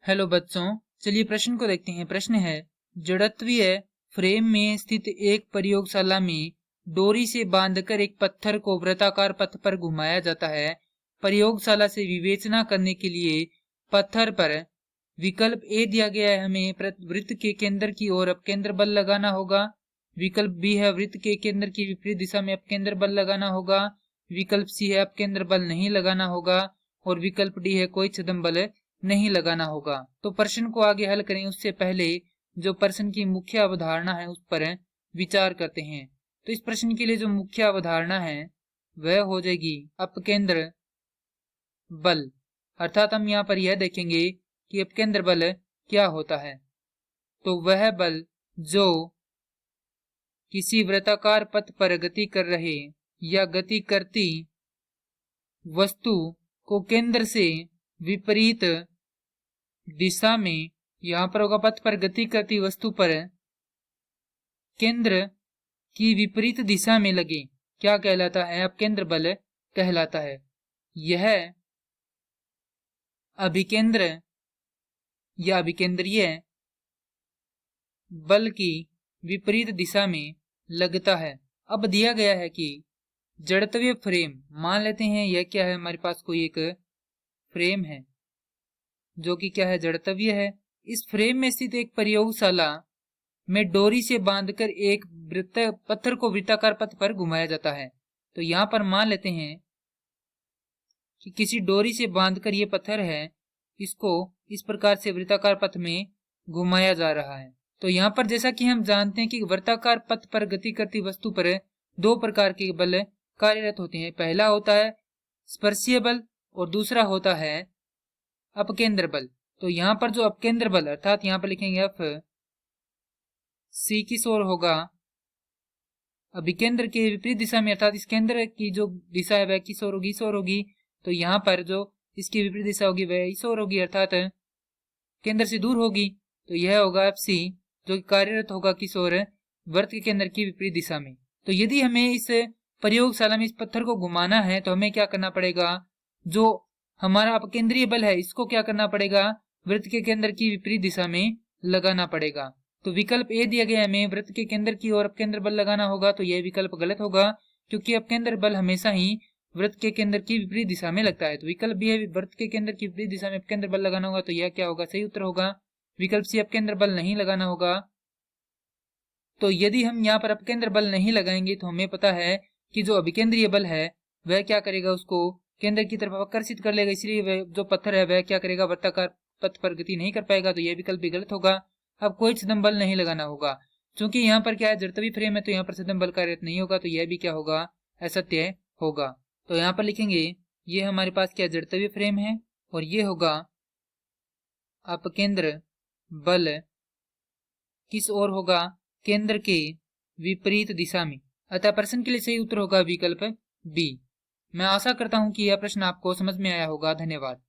Hello बच्चों, चलिए प्रश्न को देखते हैं। प्रश्न है, जड़त्वीय फ्रेम में स्थित एक प्रयोगशाला में डोरी से बांधकर एक पत्थर को वृत्ताकार पथ पर घुमाया जाता है। प्रयोगशाला से विवेचना करने के लिए पत्थर पर विकल्प ए दिया गया है, हमें वृत्त के केंद्र की ओर अपकेंद्र बल लगाना होगा। विकल्प बी है वृत्त के केंद्र की विपरीत दिशा में अपकेंद्र बल लगाना होगा। विकल्प सी है अपकेंद्र बल नहीं लगाना होगा और विकल्प डी है कोई छद्म बल नहीं लगाना होगा। तो प्रश्न को आगे हल करें उससे पहले जो प्रश्न की मुख्य अवधारणा है उस पर विचार करते हैं। तो इस प्रश्न के लिए जो मुख्य अवधारणा है वह हो जाएगी अपकेंद्र बल, अर्थात हम यहाँ पर यह देखेंगे कि अपकेंद्र बल क्या होता है। तो वह बल जो किसी वृत्ताकार पथ पर गति कर रहे या गति करती वस्तु को केंद्र से विपरीत दिशा में, यहां पर होगा पथ पर गति करती वस्तु पर केंद्र की विपरीत दिशा में लगे, क्या कहलाता है? अपकेंद्र बल कहलाता है। यह अभिकेंद्र या अभिकेंद्रीय बल की विपरीत दिशा में लगता है। अब दिया गया है कि जड़त्वीय फ्रेम, मान लेते हैं यह क्या है, हमारे पास कोई एक फ्रेम है जो कि क्या है, जड़त्वीय है। इस फ्रेम में स्थित एक प्रयोगशाला में डोरी से बांधकर एक पत्थर को वृत्ताकार पथ पर घुमाया जाता है। तो यहां पर मान लेते हैं कि किसी डोरी से बांधकर ये पत्थर है, इसको इस प्रकार से वृत्ताकार पथ में घुमाया जा रहा है। तो यहाँ पर जैसा कि हम जानते हैं कि वृत्ताकार पथ पर गति करती वस्तु पर दो प्रकार के बल कार्यरत होते हैं। पहला होता है स्पर्शीय बल और दूसरा होता है अपकेंद्र बल। तो यहाँ पर जो अपकेंद्र बल, अर्थात यहाँ पर लिखेंगे एफ सी किस ओर होगा, अभिकेंद्र के विपरीत दिशा में, अर्थात इस केंद्र की जो दिशा है वह किस ओर होगी, इस ओर होगी। तो यहाँ पर जो इसकी विपरीत दिशा होगी वह इस ओर होगी, अर्थात केंद्र से दूर होगी। तो यह होगा एफ सी, जो कार्यरत होगा किस ओर, वृत्त के केंद्र की विपरीत दिशा में। तो यदि हमें इस प्रयोगशाला में इस पत्थर को घुमाना है तो हमें क्या करना पड़ेगा, जो हमारा अपकेंद्रीय बल है इसको क्या करना पड़ेगा, वृत्त के केंद्र की विपरीत दिशा में लगाना पड़ेगा। तो विकल्प ए दिया गया हमें वृत्त के केंद्र की ओर अपकेंद्र बल लगाना होगा, तो यह विकल्प गलत होगा क्योंकि अपकेंद्र बल हमेशा ही वृत्त के केंद्र की विपरीत दिशा में लगता है। तो विकल्प बी है वृत्त के केंद्र की विपरीत दिशा में अपकेंद्र बल लगाना होगा, तो यह क्या होगा, सही उत्तर होगा। विकल्प सी अपकेंद्र बल नहीं लगाना होगा। तो यदि हम यहाँ पर अपकेंद्र बल नहीं लगाएंगे तो हमें पता है कि जो अभिकेंद्रीय बल है वह क्या करेगा, उसको केंद्र की तरफ आकर्षित कर लेगा, इसलिए वह जो पत्थर है वह क्या करेगा, वृत्ताकार पथ पर गति नहीं कर पाएगा। तो यह विकल्प भी गलत होगा। अब कोई छद्म बल नहीं लगाना होगा, क्योंकि यहाँ पर क्या है, जड़त्वीय फ्रेम है तो यहाँ पर छद्म बल कार्यरत नहीं होगा, तो यह भी क्या होगा, असत्य होगा। तो यहाँ पर लिखेंगे ये हमारे पास क्या जड़त्वीय फ्रेम है और ये होगा अपकेंद्र बल किस ओर होगा, केंद्र के विपरीत दिशा में। अतः प्रश्न के लिए सही उत्तर होगा विकल्प बी। मैं आशा करता हूं कि यह प्रश्न आपको समझ में आया होगा। धन्यवाद।